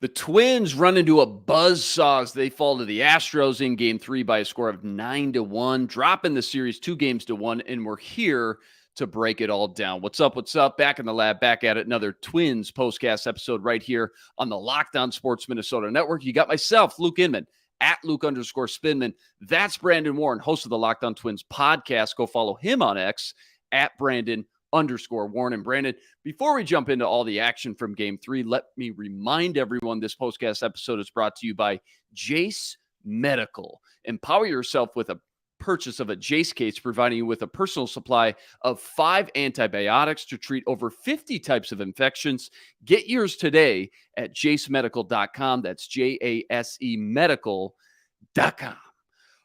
The Twins run into a buzzsaw as they fall to the Astros in Game 3 by a score of 9-1, dropping the series 2-1, and we're here to break it all down. What's up? What's up? Back in the lab, back at it. Another Twins postcast episode right here on the Locked On Sports Minnesota Network. You got myself, Luke Inman, at Luke_Spinman. That's Brandon Warne, host of the Locked On Twins podcast. Go follow him on X at Brandon_Warne. And Brandon, before we jump into all the action from Game 3, let me remind everyone this postcast episode is brought to you by Jace Medical. Empower yourself with a purchase of a Jace case, providing you with a personal supply of 5 antibiotics to treat over 50 types of infections. Get yours today at jacemedical.com. That's JASE medical.com.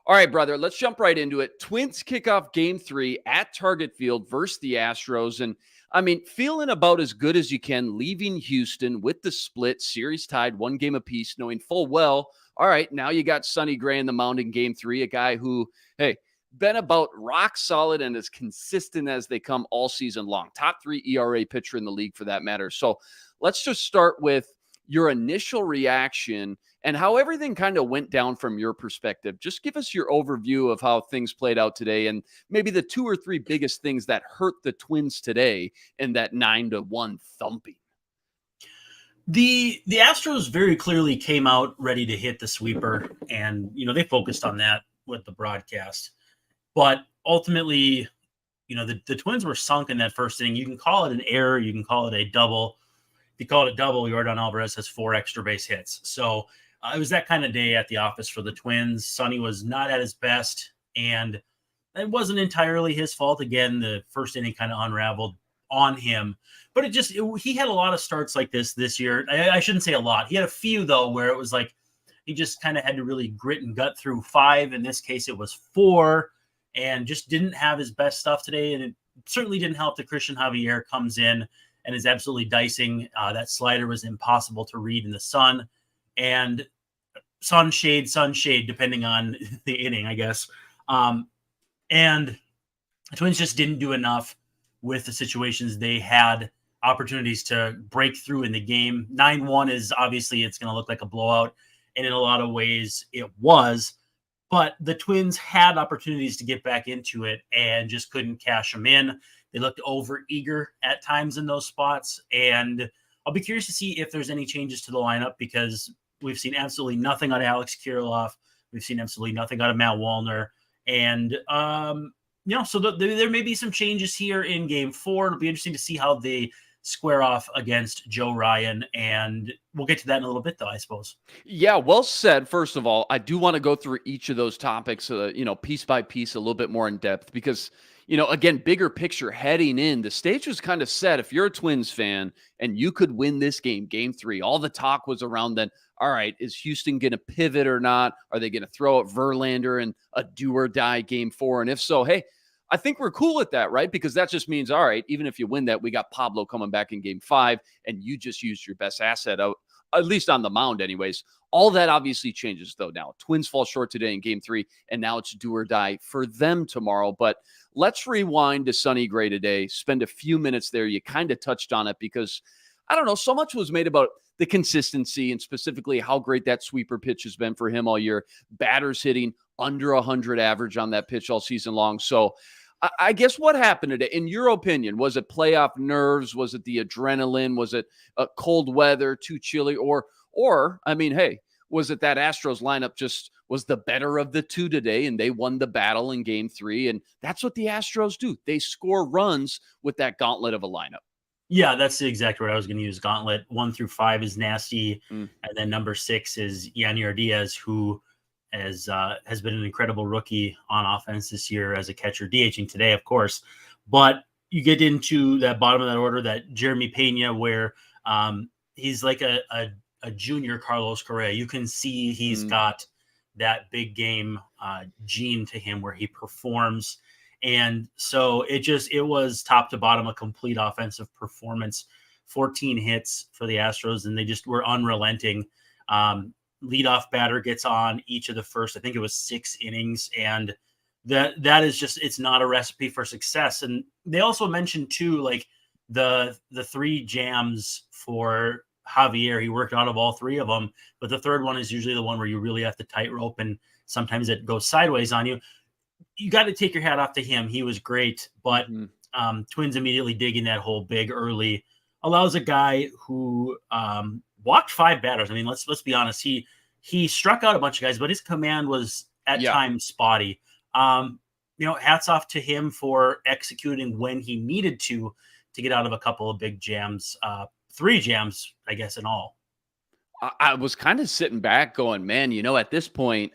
All right, brother, let's jump right into it. Twins kick off Game 3 at Target Field versus the Astros. And, I mean, feeling about as good as you can, leaving Houston with the split, series tied, 1 game apiece, knowing full well, all right, now you got Sonny Gray in the mound in Game 3, a guy who, hey, been about rock solid and as consistent as they come all season long. Top 3 ERA pitcher in the league for that matter. So let's just start with your initial reaction and how everything kind of went down from your perspective. Just give us your overview of how things played out today and maybe the 2 or 3 biggest things that hurt the Twins today in that 9-1 thumping. The Astros very clearly came out ready to hit the sweeper, and, they focused on that with the broadcast. But ultimately, the Twins were sunk in that first inning. You can call it an error. You can call it a double. If you call it a double, Yordan Alvarez has 4 extra base hits. So it was that kind of day at the office for the Twins. Sonny was not at his best, and it wasn't entirely his fault. Again, the first inning kind of unraveled on him. But he had a lot of starts like this year. I shouldn't say a lot. He had a few, though, where it was like he just kind of had to really grit and gut through 5. In this case, it was 4, and just didn't have his best stuff today. And it certainly didn't help that Christian Javier comes in and is absolutely dicing. That slider was impossible to read in the sun. And sunshade, depending on the inning, I guess. And the Twins just didn't do enough with the situations they had opportunities to break through in the game. 9-1 is obviously it's going to look like a blowout, and in a lot of ways it was. But the Twins had opportunities to get back into it and just couldn't cash them in. They looked overeager at times in those spots, and I'll be curious to see if there's any changes to the lineup, because we've seen absolutely nothing out of Alex Kirilloff. We've seen absolutely nothing out of Matt Wallner. And, so there may be some changes here in Game 4. It'll be interesting to see how they square off against Joe Ryan, and we'll get to that in a little bit, though, I suppose. Yeah, well said. First of all, I do want to go through each of those topics, piece by piece, a little bit more in depth, because, again, bigger picture heading in, the stage was kind of set. If you're a Twins fan and you could win this game, Game 3, all the talk was around then, all right, is Houston going to pivot or not? Are they going to throw out Verlander in a do or die Game 4? And if so, hey, I think we're cool with that, right? Because that just means, all right, even if you win that, we got Pablo coming back in Game 5, and you just used your best asset out, at least on the mound anyways. All that obviously changes, though, now. Twins fall short today in Game 3, and now it's do or die for them tomorrow. But let's rewind to Sonny Gray today, spend a few minutes there. You kind of touched on it because, I don't know, so much was made about the consistency and specifically how great that sweeper pitch has been for him all year. Batters hitting under 100 average on that pitch all season long. So I guess what happened today, in your opinion? Was it playoff nerves? Was it the adrenaline? Was it cold weather, too chilly? Or, I mean, hey, was it that Astros lineup just was the better of the two today and they won the battle in Game 3? And that's what the Astros do. They score runs with that gauntlet of a lineup. Yeah, that's exactly what I was going to use. Gauntlet 1 through 5 is nasty. And then number 6 is Yanier Diaz, who has been an incredible rookie on offense this year as a catcher, DHing today, of course. But you get into that bottom of that order, that Jeremy Pena, where he's like a junior Carlos Correa. You can see he's got that big game gene to him where he performs. And so it was top to bottom a complete offensive performance. 14 hits for the Astros, and they just were unrelenting. Leadoff batter gets on each of the first, I think it was 6 innings. And that is just, it's not a recipe for success. And they also mentioned too, like the 3 jams for Javier. He worked out of all three of them, but the third one is usually the one where you really have to tightrope, and sometimes it goes sideways on you. You got to take your hat off to him. He was great, but Twins immediately digging that hole big early allows a guy who walked 5 batters. I mean, let's be honest. He struck out a bunch of guys, but his command was at times spotty. Hats off to him for executing when he needed to get out of a couple of big jams, 3 jams, I guess, in all. I was kind of sitting back going, man, at this point,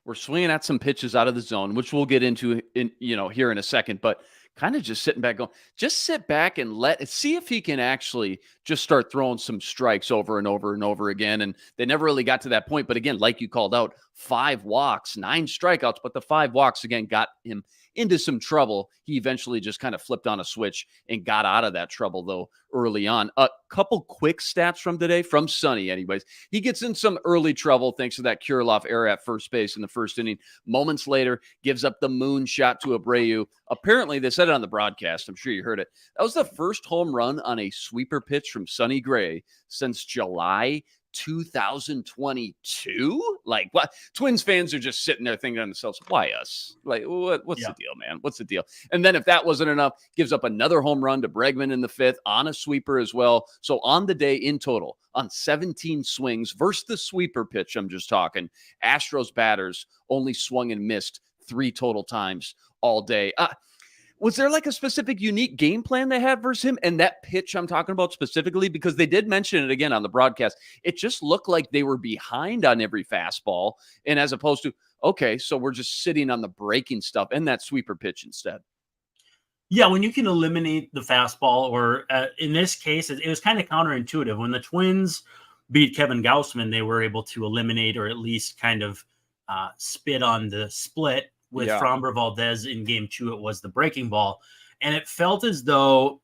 we're swinging at some pitches out of the zone, which we'll get into here in a second, but kind of just sitting back going, just sit back and see if he can actually just start throwing some strikes over and over and over again. And they never really got to that point. But again, like you called out, 5 walks, 9 strikeouts, but the 5 walks again got him into some trouble. He eventually just kind of flipped on a switch and got out of that trouble, though, early on. A couple quick stats from today, from Sonny anyways. He gets in some early trouble thanks to that Kirilloff error at first base in the first inning. Moments later, gives up the moon shot to Abreu. Apparently, they said it on the broadcast. I'm sure you heard it. That was the first home run on a sweeper pitch from Sonny Gray since July 2022. Like, what? Twins fans are just sitting there thinking to themselves, why us? Like, what's the deal, man? What's the deal? And then if that wasn't enough, gives up another home run to Bregman in the 5th on a sweeper as well. So on the day, in total, on 17 swings versus the sweeper pitch, I'm just talking, Astros batters only swung and missed 3 total times all day. Was there like a specific unique game plan they had versus him? And that pitch I'm talking about specifically, because they did mention it again on the broadcast, it just looked like they were behind on every fastball. And as opposed to, okay, so we're just sitting on the breaking stuff and that sweeper pitch instead. Yeah, when you can eliminate the fastball, or in this case, it was kind of counterintuitive. When the Twins beat Kevin Gausman, they were able to eliminate, or at least kind of spit on the split. With Framber Valdez in game 2, it was the breaking ball. And it felt as though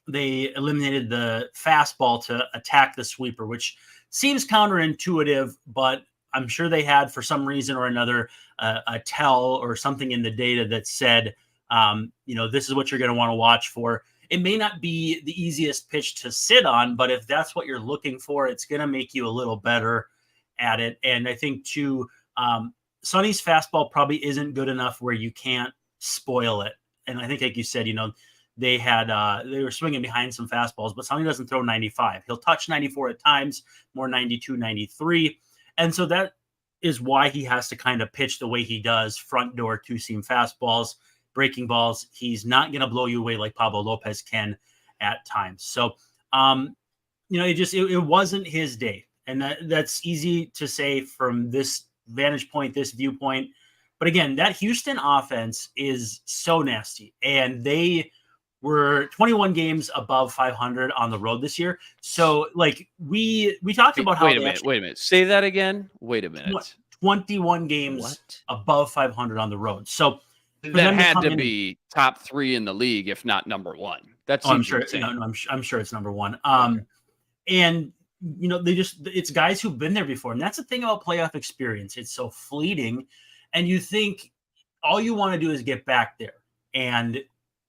they eliminated the fastball to attack the sweeper, which seems counterintuitive, but I'm sure they had, for some reason or another, a tell or something in the data that said, this is what you're going to want to watch for. It may not be the easiest pitch to sit on, but if that's what you're looking for, it's going to make you a little better at it. And I think, too, Sonny's fastball probably isn't good enough where you can't spoil it. And I think, like you said, they were swinging behind some fastballs, but Sonny doesn't throw 95. He'll touch 94 at times, more 92, 93. And so that is why he has to kind of pitch the way he does, front door 2-seam fastballs, breaking balls. He's not going to blow you away like Pablo Lopez can at times. So, it wasn't his day. And that's easy to say from this vantage point, this viewpoint. But again, that Houston offense is so nasty. And they were 21 games above 500 on the road this year. So, like, we talked about how... Wait a minute. Say that again. Wait a minute. 21 games above 500 on the road. So that had to be top 3 in the league, if not number 1. That's I'm sure. I'm sure it's number 1. And it's guys who've been there before. And that's the thing about playoff experience. It's so fleeting. And you think all you want to do is get back there. And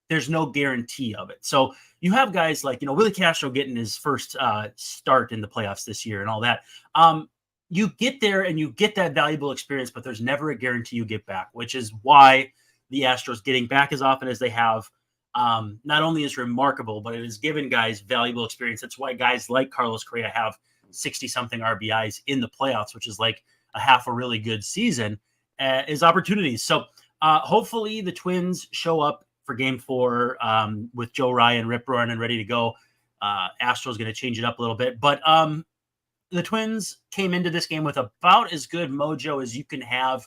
there's no guarantee of it. So you have guys like, Willie Castro getting his first start in the playoffs this year and all that. You get there and you get that valuable experience, but there's never a guarantee you get back, which is why the Astros getting back as often as they have not only is remarkable, but it has given guys valuable experience. That's why guys like Carlos Correa have 60-something RBIs in the playoffs, which is like a half a really good season, is opportunities. So hopefully the Twins show up for Game 4 with Joe Ryan, rip roaring, and ready to go. Astros going to change it up a little bit. But the Twins came into this game with about as good mojo as you can have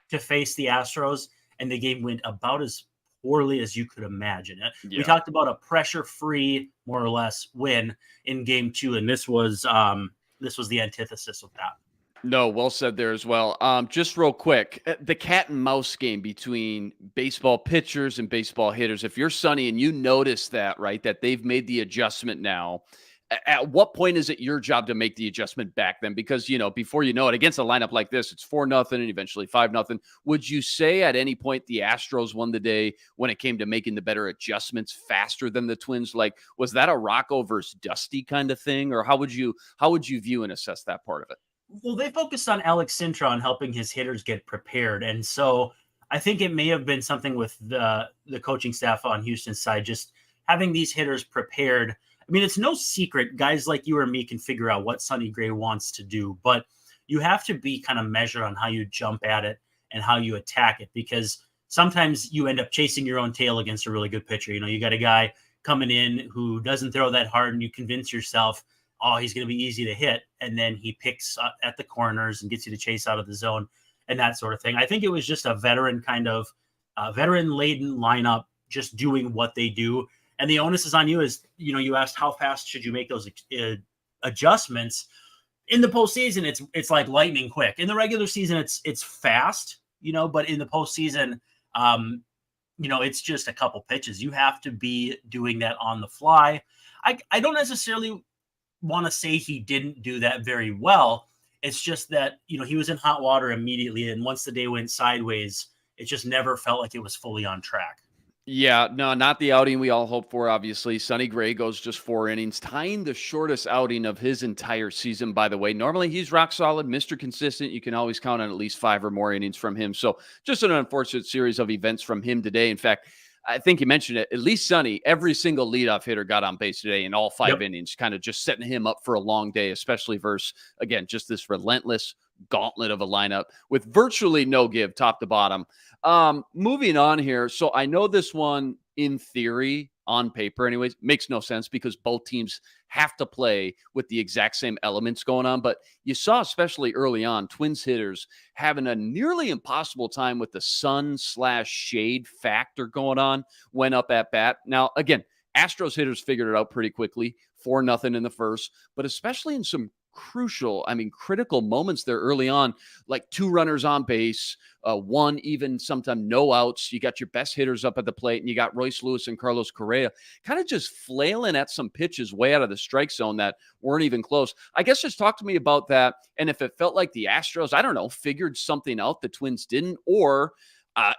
to face the Astros, and the game went about as poorly as you could imagine. We talked about a pressure-free, more or less, win in Game 2, and this was the antithesis of that. No, well said there as well. Just real quick, the cat and mouse game between baseball pitchers and baseball hitters. If you're Sonny and you notice that, right, that they've made the adjustment now, At what point is it your job to make the adjustment back then? Because, before you know it, against a lineup like this, it's 4-0 and eventually 5-0. Would you say at any point the Astros won the day when it came to making the better adjustments faster than the Twins? Like, was that a Rocco versus Dusty kind of thing? Or how would you view and assess that part of it? Well, they focused on Alex Sintra on helping his hitters get prepared. And so I think it may have been something with the coaching staff on Houston's side, just having these hitters prepared. I mean, it's no secret guys like you or me can figure out what Sonny Gray wants to do, but you have to be kind of measured on how you jump at it and how you attack it, because sometimes you end up chasing your own tail against a really good pitcher. You got a guy coming in who doesn't throw that hard, and you convince yourself, oh, he's going to be easy to hit. And then he picks at the corners and gets you to chase out of the zone and that sort of thing. I think it was just a veteran laden lineup, just doing what they do. And the onus is on you. Is, you asked how fast should you make those adjustments. In the postseason, it's like lightning quick. In the regular season, it's fast, but in the postseason, it's just a couple pitches. You have to be doing that on the fly. I don't necessarily want to say he didn't do that very well. It's just that, he was in hot water immediately. And once the day went sideways, it just never felt like it was fully on track. Yeah, no, not the outing we all hope for, obviously. Sonny Gray goes just 4 innings, tying the shortest outing of his entire season, by the way. Normally, he's rock solid, Mr. Consistent. You can always count on at least 5 or more innings from him. So just an unfortunate series of events from him today. In fact, I think you mentioned it, at least Sonny, every single leadoff hitter got on base today in all 5 innings, kind of just setting him up for a long day, especially versus, again, just this relentless gauntlet of a lineup with virtually no give top to bottom. Moving on here. So I know this one, in theory, on paper anyways, makes no sense because both teams have to play with the exact same elements going on. But you saw, especially early on, Twins hitters having a nearly impossible time with the sun/shade factor going on when up at bat. Now, again, Astros hitters figured it out pretty quickly, 4-0 in the first, but especially in some critical moments there early on, like 2 runners on base, 1, even sometimes no outs. You got your best hitters up at the plate, and you got Royce Lewis and Carlos Correa kind of just flailing at some pitches way out of the strike zone that weren't even close. I guess just talk to me about that, and if it felt like the Astros, I don't know, figured something out the Twins didn't, or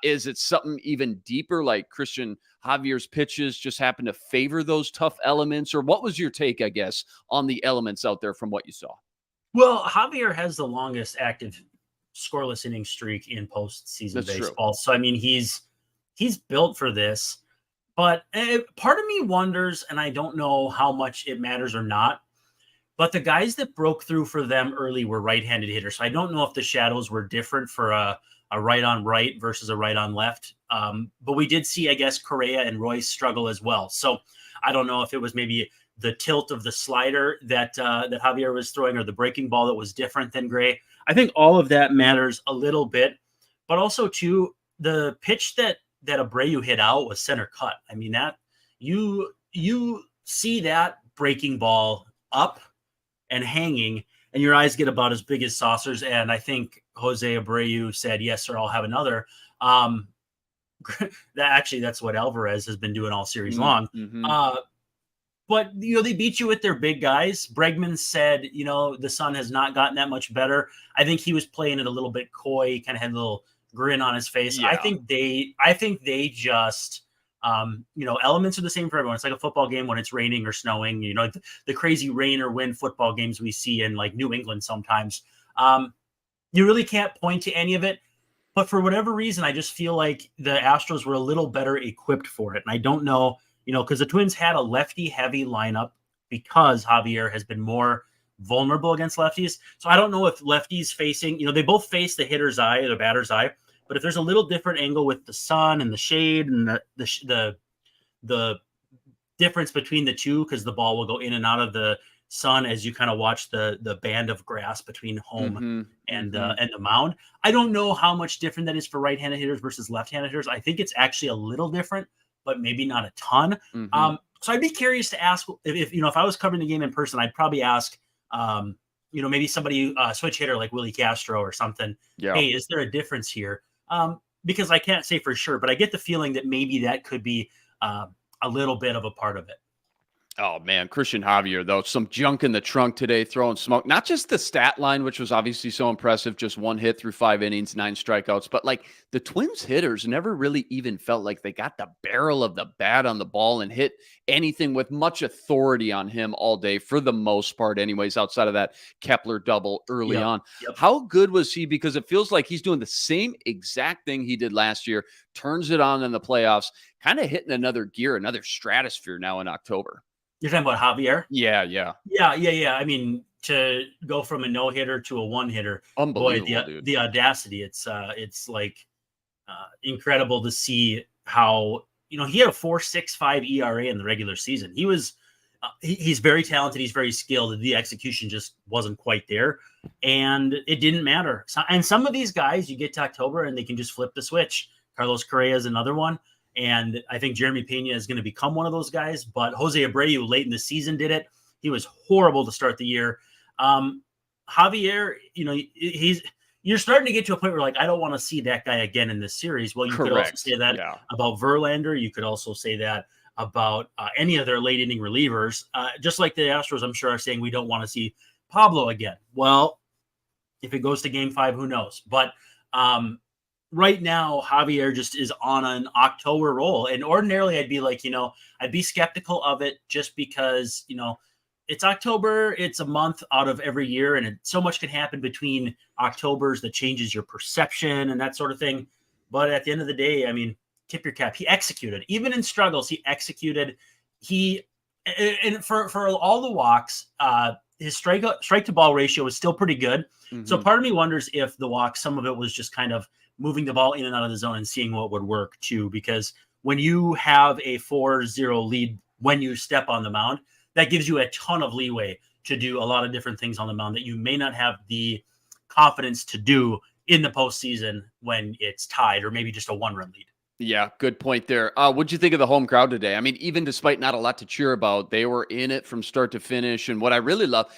is it something even deeper, like Christian Javier's pitches just happen to favor those tough elements? Or what was your take, I guess, on the elements out there from what you saw? Well, Javier has the longest active scoreless inning streak in postseason baseball. True. So, I mean, he's built for this. But part of me wonders, and I don't know how much it matters or not, but the guys that broke through for them early were right-handed hitters. So I don't know if the shadows were different for a right on right versus a right on left. But we did see, I guess, Correa and Royce struggle as well. So I don't know if it was maybe the tilt of the slider that Javier was throwing, or the breaking ball that was different than Gray. I think all of that matters a little bit, but also too, the pitch that Abreu hit out was center cut. I mean, that you see that breaking ball up and hanging, and your eyes get about as big as saucers. And I think Jose Abreu said, "Yes, sir, I'll have another." That's what Alvarez has been doing all series long. Mm-hmm. But, they beat you with their big guys. Bregman said, the sun has not gotten that much better. I think he was playing it a little bit coy, kind of had a little grin on his face. Yeah. I think they just, elements are the same for everyone. It's like a football game when it's raining or snowing, the crazy rain or wind football games we see in like New England sometimes. You really can't point to any of it. But for whatever reason, I just feel like the Astros were a little better equipped for it. And I don't know, because the Twins had a lefty-heavy lineup because Javier has been more vulnerable against lefties. So I don't know if lefties facing, they both face the hitter's eye or the batter's eye. But if there's a little different angle with the sun and the shade and the difference between the two, because the ball will go in and out of the sun as you kind of watch the band of grass between home and the mound. I don't know how much different that is for right-handed hitters versus left-handed hitters. I think it's actually a little different, but maybe not a ton. So I'd be curious to ask if I was covering the game in person, I'd probably ask, maybe somebody switch hitter like Willie Castro or something. Yeah. Hey, is there a difference here? Because I can't say for sure, but I get the feeling that maybe that could be a little bit of a part of it. Oh, man, Christian Javier, though, some junk in the trunk today, throwing smoke. Not just the stat line, which was obviously so impressive, just 1 hit through 5 innings, 9 strikeouts, but, like, the Twins hitters never really even felt like they got the barrel of the bat on the ball and hit anything with much authority on him all day, for the most part anyways, outside of that Kepler double early Yep. on. Yep. How good was he? Because it feels like he's doing the same exact thing he did last year, turns it on in the playoffs, kinda hitting another gear, another stratosphere now in October. You're talking about Javier? Yeah, yeah. Yeah. I mean, to go from a no hitter to a one hitter, boy, Unbelievable, dude. the audacity! It's like incredible to see how he had a 4.65 ERA in the regular season. He was he's very talented. He's very skilled. The execution just wasn't quite there, and it didn't matter. And some of these guys, you get to October and they can just flip the switch. Carlos Correa is another one. And I think Jeremy Pena is going to become one of those guys. But Jose Abreu late in the season did it. He was horrible to start the year. Javier, you're starting to get to a point where, like, I don't want to see that guy again in this series. Well, you could also say that about Verlander. You could also say that about any of their late inning relievers. Just like the Astros, I'm sure, are saying we don't want to see Pablo again. Well, if it goes to Game 5, who knows? But right now, Javier just is on an October roll. And ordinarily I'd be like, I'd be skeptical of it just because, it's October. It's a month out of every year. And so much can happen between Octobers that changes your perception and that sort of thing. But at the end of the day, I mean, tip your cap. He executed. Even in struggles, he executed. And for all the walks, his strike to ball ratio is still pretty good. Mm-hmm. So part of me wonders if the walk, some of it was just kind of moving the ball in and out of the zone and seeing what would work too. Because when you have a 4-0 lead, when you step on the mound, that gives you a ton of leeway to do a lot of different things on the mound that you may not have the confidence to do in the postseason when it's tied or maybe just a 1-run lead. Yeah, good point there. What'd you think of the home crowd today? I mean, even despite not a lot to cheer about, they were in it from start to finish. And what I really love,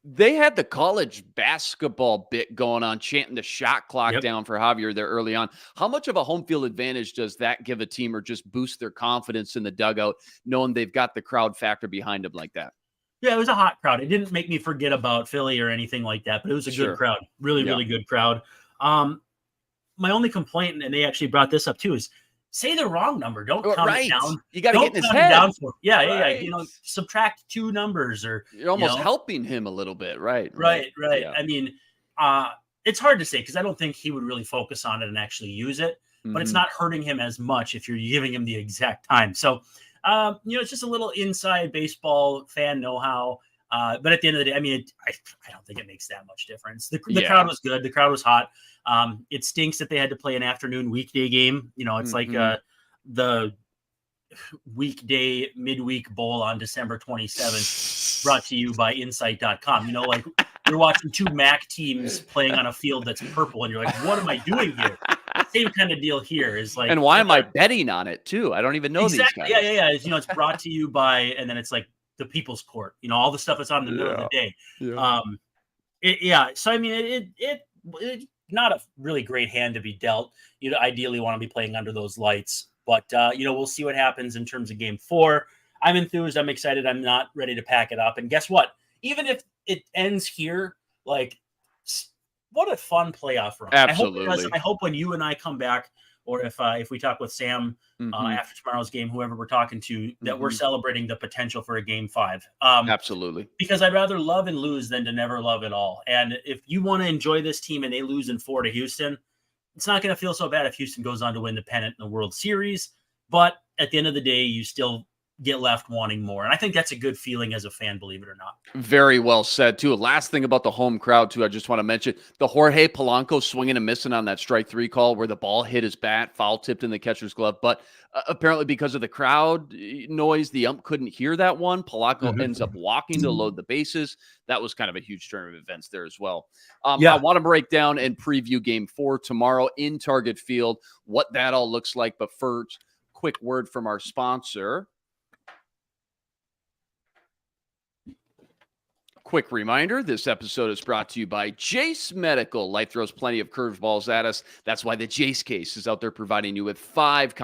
they had the college basketball bit going on, chanting the shot clock down for Javier there early on. How much of a home field advantage does that give a team, or just boost their confidence in the dugout, knowing they've got the crowd factor behind them like that? Yeah, it was a hot crowd. It didn't make me forget about Philly or anything like that, but it was a good crowd. Really good crowd. My only complaint, and they actually brought this up too, is say the wrong number. Don't count it down. You got to get in his head. Down for, yeah. Subtract 2 numbers, or you're almost helping him a little bit, right? Right. Yeah. I mean, it's hard to say because I don't think he would really focus on it and actually use it. But it's not hurting him as much if you're giving him the exact time. So, it's just a little inside baseball fan know-how. But at the end of the day, I mean, I don't think it makes that much difference. The crowd was good. The crowd was hot. It stinks that they had to play an afternoon weekday game. It's like the weekday midweek bowl on December 27th, brought to you by Insight.com. Like you're watching 2 MAC teams playing on a field that's purple, and you're like, what am I doing here? Same kind of deal here is like, and why am I betting on it too? I don't even know these guys. Yeah. It's brought to you by, and then it's like the People's Court, all the stuff that's on in the middle of the day. So I mean, it not a really great hand to be dealt. You'd ideally want to be playing under those lights, but we'll see what happens in terms of Game 4. I'm enthused. I'm excited. I'm not ready to pack it up. And guess what? Even if it ends here, like, what a fun playoff run. Absolutely. I hope when you and I come back, or if we talk with Sam after tomorrow's game, whoever we're talking to, that we're celebrating the potential for a Game 5. Absolutely. Because I'd rather love and lose than to never love at all. And if you want to enjoy this team and they lose in 4 to Houston, it's not going to feel so bad if Houston goes on to win the pennant in the World Series. But at the end of the day, you still get left wanting more. And I think that's a good feeling as a fan, believe it or not. Very well said, too. Last thing about the home crowd, too, I just want to mention the Jorge Polanco swinging and missing on that strike 3 call where the ball hit his bat, foul tipped in the catcher's glove. But apparently because of the crowd noise, the ump couldn't hear that one. Polanco ends up walking to load the bases. That was kind of a huge turn of events there as well. I want to break down and preview Game 4 tomorrow in Target Field, what that all looks like. But first, quick word from our sponsor. Quick reminder, this episode is brought to you by Jace Medical. Life throws plenty of curveballs at us. That's why the Jace case is out there providing you with 5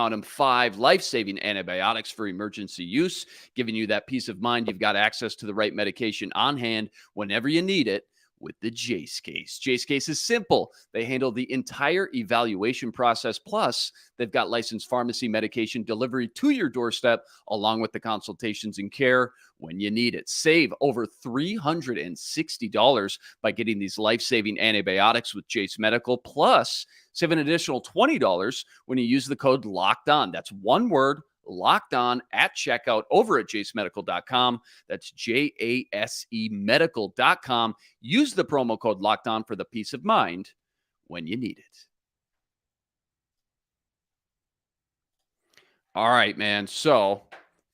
life-saving antibiotics for emergency use, giving you that peace of mind you've got access to the right medication on hand whenever you need it. With the Jace case. Jace case is simple. They handle the entire evaluation process. Plus, they've got licensed pharmacy medication delivery to your doorstep, along with the consultations and care when you need it. Save over $360 by getting these life-saving antibiotics with Jace Medical. Plus, save an additional $20 when you use the code Locked On. That's one word, Locked On, at checkout over at jasemedical.com. That's JASE medical.com. Use the promo code Locked On for the peace of mind when you need it. All right, man. So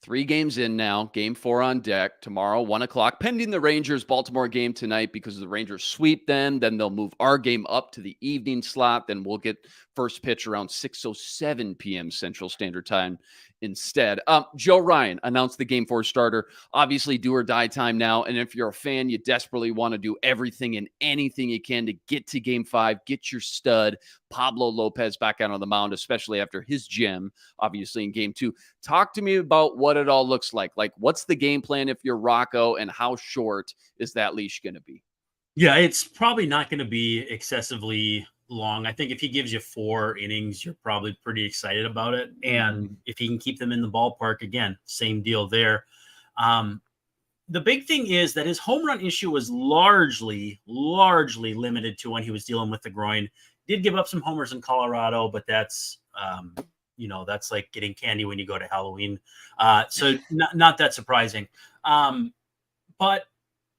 3 games in now. Game 4 on deck. Tomorrow, 1 o'clock. Pending the Rangers-Baltimore game tonight, because the Rangers sweep them. Then they'll move our game up to the evening slot. Then we'll get first pitch around 6:07 p.m. Central Standard Time instead. Joe Ryan announced the Game 4 starter. Obviously, do or die time now. And if you're a fan, you desperately want to do everything and anything you can to get to Game 5, get your stud, Pablo Lopez, back out on the mound, especially after his gem, obviously, in Game 2. Talk to me about what it all looks like. Like, what's the game plan if you're Rocco, and how short is that leash going to be? Yeah, it's probably not going to be excessively long. I think if he gives you 4 innings, you're probably pretty excited about it. And if he can keep them in the ballpark, again, same deal there. The big thing is that his home run issue was largely limited to when he was dealing with the groin. Did give up some homers in Colorado, but that's, that's like getting candy when you go to Halloween. So not that surprising. But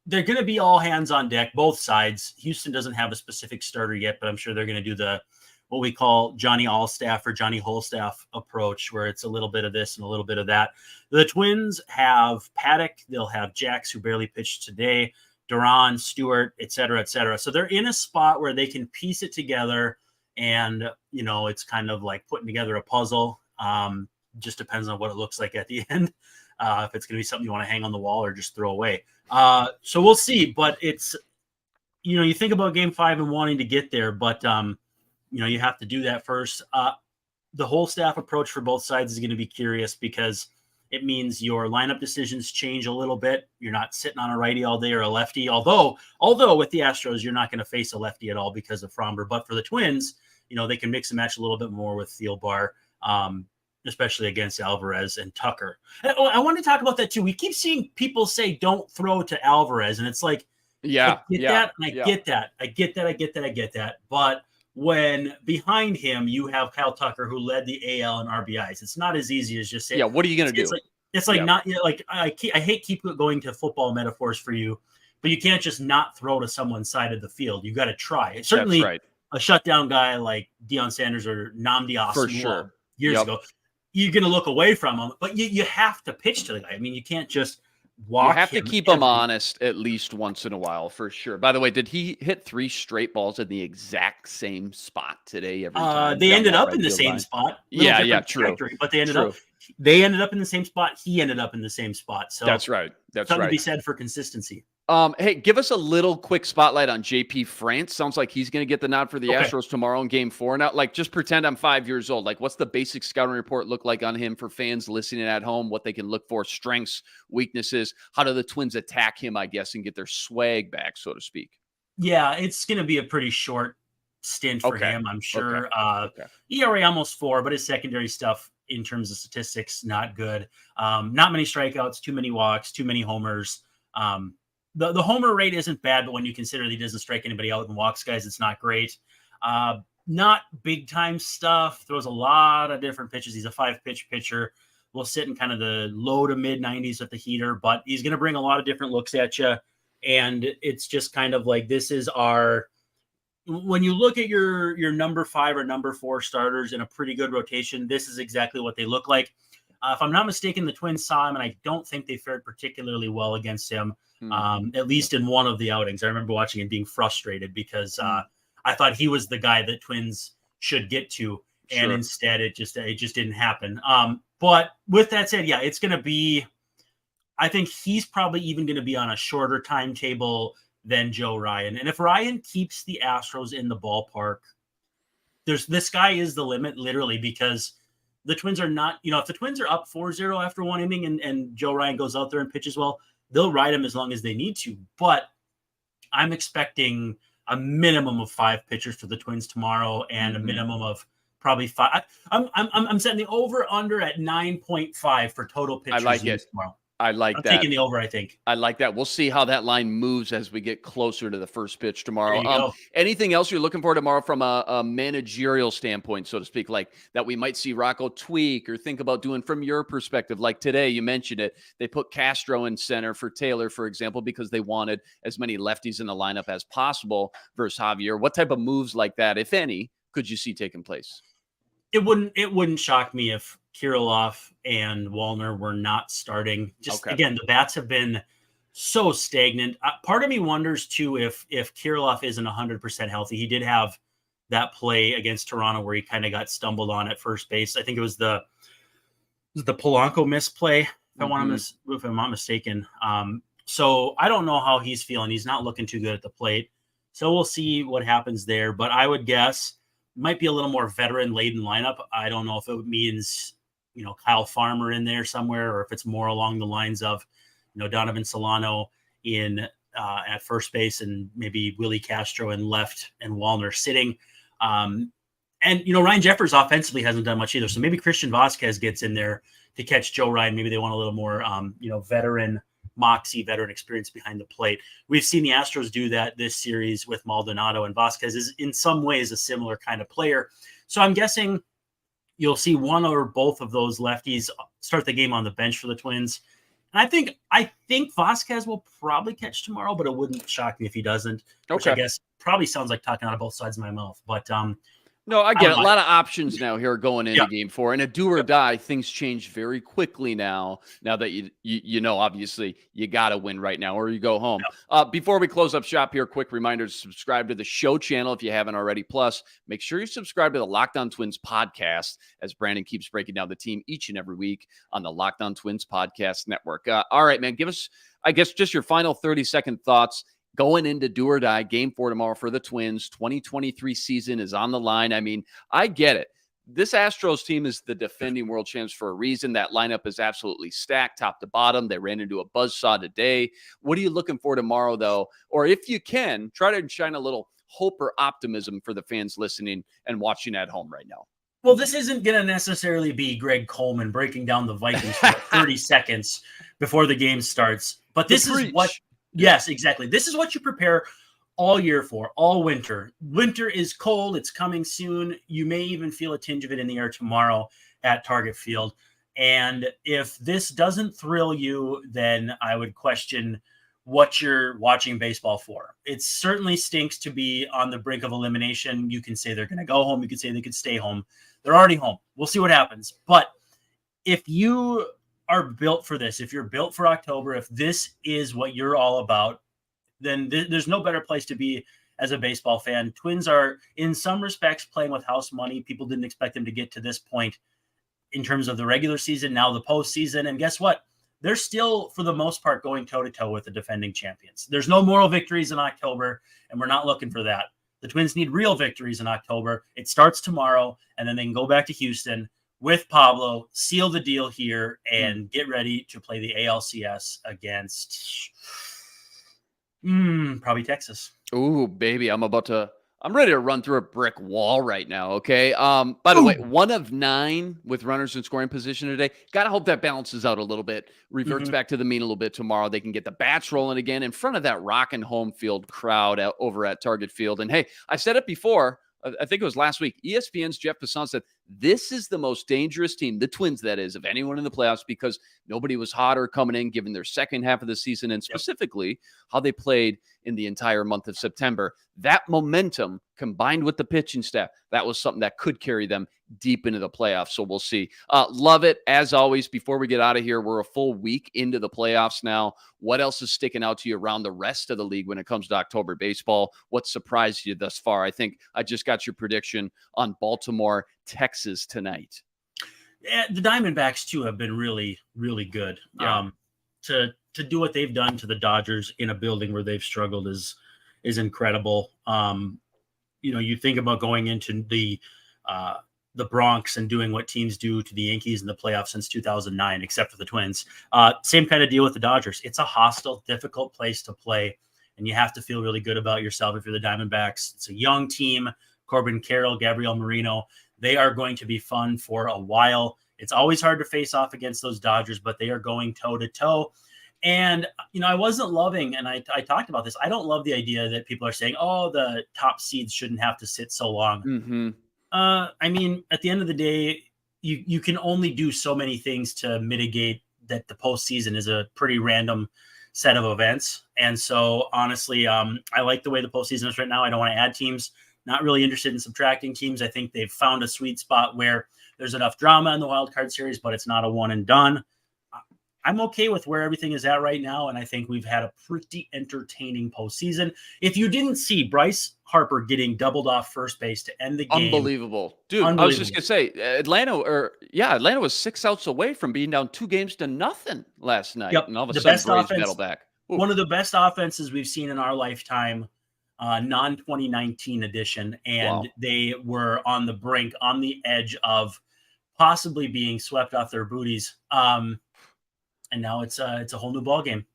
they're going to be all hands on deck, both sides. Houston doesn't have a specific starter yet, but I'm sure they're going to do what we call Johnny Allstaff or Johnny Holstaff approach, where it's a little bit of this and a little bit of that. The Twins have Paddock. They'll have Jax, who barely pitched today, Duran, Stewart, et cetera, et cetera. So they're in a spot where they can piece it together, and, it's kind of like putting together a puzzle. Just depends on what it looks like at the end. If it's going to be something you want to hang on the wall or just throw away. So we'll see, but it's, you think about Game 5 and wanting to get there, but, you have to do that first. The whole staff approach for both sides is going to be curious, because it means your lineup decisions change a little bit. You're not sitting on a righty all day or a lefty, although with the Astros, you're not going to face a lefty at all because of Fromber. But for the Twins, they can mix and match a little bit more with Thielbar, especially against Alvarez and Tucker. I want to talk about that too. We keep seeing people say don't throw to Alvarez, and it's like, I get that. But when behind him you have Kyle Tucker, who led the AL in RBIs, it's not as easy as just saying, what are you going to do? I hate keep going to football metaphors for you, but you can't just not throw to someone's side of the field. You got to try. It's certainly right. A shutdown guy like Deion Sanders or Nnamdi Asomugha for sure years ago, you're going to look away from him, but you have to pitch to the guy. I mean, you can't just walk. You have to keep him honest at least once in a while, for sure. By the way, did he hit 3 straight balls in the exact same spot today? Every time they ended up in the same spot. True. But they ended up in the same spot. He ended up in the same spot. So that's right. That's something to be said for consistency. Hey, give us a little quick spotlight on JP France. Sounds like he's going to get the nod for the Astros tomorrow in Game 4. Now, just pretend I'm 5 years old. What's the basic scouting report look like on him for fans listening at home? What they can look for, strengths, weaknesses. How do the Twins attack him, I guess, and get their swag back, so to speak? Yeah, it's going to be a pretty short stint for him, I'm sure. ERA almost 4, but his secondary stuff in terms of statistics, not good. Not many strikeouts, too many walks, too many homers. The homer rate isn't bad, but when you consider that he doesn't strike anybody out and walks guys, it's not great. Not big time stuff. Throws a lot of different pitches. He's a 5-pitch pitcher. Will sit in kind of the low to mid 90s with the heater, but he's going to bring a lot of different looks at you. And it's just kind of like, this is when you look at your number 5 or number 4 starters in a pretty good rotation, this is exactly what they look like. If I'm not mistaken, the Twins saw him, and I don't think they fared particularly well against him. At least in one of the outings. I remember watching and being frustrated because I thought he was the guy that Twins should get to, and instead it just didn't happen. But with that said, it's going to be, I think he's probably even going to be on a shorter timetable than Joe Ryan. And if Ryan keeps the Astros in the ballpark, the sky is the limit, literally, because the Twins are not, if the Twins are up 4-0 after one inning and Joe Ryan goes out there and pitches well, they'll ride him as long as they need to. But I'm expecting a minimum of 5 pitchers for the Twins tomorrow and a minimum of probably 5. I'm setting the over under at 9.5 for total pitchers tomorrow. I like I'm that. taking the over, I think. I like that. We'll see how that line moves as we get closer to the first pitch tomorrow. There you go. Anything else you're looking for tomorrow from a managerial standpoint, so to speak, like that we might see Rocco tweak or think about doing from your perspective? Like today, you mentioned it. They put Castro in center for Taylor, for example, because they wanted as many lefties in the lineup as possible versus Javier. What type of moves like that, if any, could you see taking place? It wouldn't shock me if Kirilloff and Wallner were not starting. Again, the bats have been so stagnant. Part of me wonders too if Kirilloff isn't 100% healthy. He did have that play against Toronto where he kind of got stumbled on at first base. I think it was the Polanco misplay, if I'm not mistaken. So I don't know how he's feeling. He's not looking too good at the plate. So we'll see what happens there. But I would guess might be a little more veteran-laden lineup. I don't know if it means, Kyle Farmer in there somewhere, or if it's more along the lines of, Donovan Solano in at first base and maybe Willie Castro in left and Wallner sitting. And Ryan Jeffers offensively hasn't done much either. So maybe Christian Vasquez gets in there to catch Joe Ryan. Maybe they want a little more, veteran moxie, veteran experience behind the plate. We've seen the Astros do that this series with Maldonado, and Vasquez is in some ways a similar kind of player. So I'm guessing you'll see one or both of those lefties start the game on the bench for the Twins. And I think Vasquez will probably catch tomorrow, but it wouldn't shock me if he doesn't, which I guess probably sounds like talking out of both sides of my mouth. But no, I get it. A lot of options now here going into game 4. And a do or die, things change very quickly now that you know, obviously, you got to win right now or you go home. Before we close up shop here, quick reminder to subscribe to the show channel if you haven't already. Plus, make sure you subscribe to the Locked On Twins podcast as Brandon keeps breaking down the team each and every week on the Locked On Twins podcast network. All right, man, give us, I guess, just your final 30-second thoughts. Going into do or die, game 4 tomorrow for the Twins. 2023 season is on the line. I mean, I get it. This Astros team is the defending world champs for a reason. That lineup is absolutely stacked top to bottom. They ran into a buzzsaw today. What are you looking for tomorrow, though? Or if you can, try to shine a little hope or optimism for the fans listening and watching at home right now. Well, this isn't going to necessarily be Greg Coleman breaking down the Vikings for 30 seconds before the game starts. But this is what... Yes, exactly. This is what you prepare all year for, all winter. Winter is cold. It's coming soon. You may even feel a tinge of it in the air tomorrow at Target Field. And if this doesn't thrill you, then I would question what you're watching baseball for. It certainly stinks to be on the brink of elimination. You can say they're going to go home. You can say they could stay home. They're already home. We'll see what happens. But if you are built for this, if you're built for October, if this is what you're all about, then there's no better place to be as a baseball fan. Twins are, in some respects, playing with house money. People didn't expect them to get to this point in terms of the regular season, now the postseason. And guess what? They're still, for the most part, going toe-to-toe with the defending champions. There's no moral victories in October, and we're not looking for that. The Twins need real victories in October. It starts tomorrow, and then they can go back to Houston with Pablo, seal the deal here, and get ready to play the ALCS against probably Texas. Ooh, baby, I'm ready to run through a brick wall right now, okay? By the way, 1 of 9 with runners in scoring position today. Got to hope that balances out a little bit, reverts back to the mean a little bit tomorrow. They can get the bats rolling again in front of that rockin' home field crowd out over at Target Field. And hey, I said it before, I think it was last week, ESPN's Jeff Passan said, this is the most dangerous team, the Twins, that is, of anyone in the playoffs, because nobody was hotter coming in, given their second half of the season, and specifically how they played in the entire month of September. That momentum combined with the pitching staff, that was something that could carry them deep into the playoffs. So we'll see. Love it. As always, before we get out of here, we're a full week into the playoffs now. What else is sticking out to you around the rest of the league when it comes to October baseball? What surprised you thus far? I think I just got your prediction on Baltimore, Texas tonight. Yeah, the Diamondbacks, too, have been really, really good. Yeah. to do what they've done to the Dodgers in a building where they've struggled is incredible. You think about going into the Bronx and doing what teams do to the Yankees in the playoffs since 2009, except for the Twins. Same kind of deal with the Dodgers. It's a hostile, difficult place to play, and you have to feel really good about yourself if you're the Diamondbacks. It's a young team. Corbin Carroll, Gabriel Marino, they are going to be fun for a while. It's always hard to face off against those Dodgers, but they are going toe-to-toe. And, I wasn't loving, and I talked about this, I don't love the idea that people are saying, oh, the top seeds shouldn't have to sit so long. Mm-hmm. At the end of the day, you can only do so many things to mitigate that the postseason is a pretty random set of events. And so, honestly, I like the way the postseason is right now. I don't want to add teams. Not really interested in subtracting teams. I think they've found a sweet spot where there's enough drama in the wild card series, but it's not a one and done. I'm okay with where everything is at right now, and I think we've had a pretty entertaining postseason. If you didn't see Bryce Harper getting doubled off first base to end the game. Unbelievable. Dude, I was just going to say, Atlanta was 6 outs away from being down 2-0 last night. Yep. And all of a sudden, Braves battle back. Ooh. One of the best offenses we've seen in our lifetime, non-2019 edition, and They were on the brink, on the edge of possibly being swept off their booties. And now it's a whole new ball game.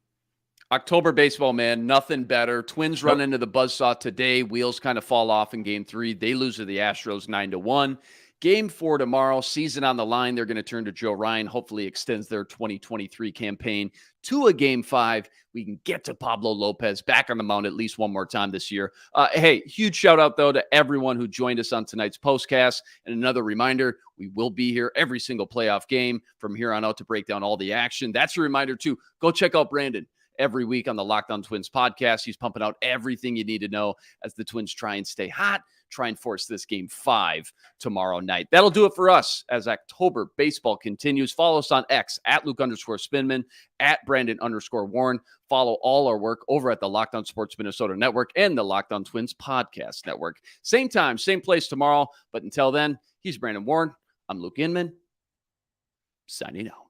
October baseball, man, nothing better. Twins run into the buzzsaw today. Wheels kind of fall off in game 3. They lose to the Astros 9-1. Game 4 tomorrow, season on the line. They're going to turn to Joe Ryan. Hopefully extends their 2023 campaign to a game 5. We can get to Pablo Lopez back on the mound at least one more time this year. Hey, huge shout out, though, to everyone who joined us on tonight's postcast. And another reminder, we will be here every single playoff game from here on out to break down all the action. That's a reminder, too. Go check out Brandon every week on the Locked On Twins podcast. He's pumping out everything you need to know as the Twins try and stay hot, try and force this game 5 tomorrow night. That'll do it for us as October baseball continues. Follow us on X at Luke_Spinman, at Brandon_Warne. Follow all our work over at the Locked On Sports Minnesota Network and the Locked On Twins Podcast Network. Same time, same place tomorrow. But until then, he's Brandon Warne. I'm Luke Inman, signing out.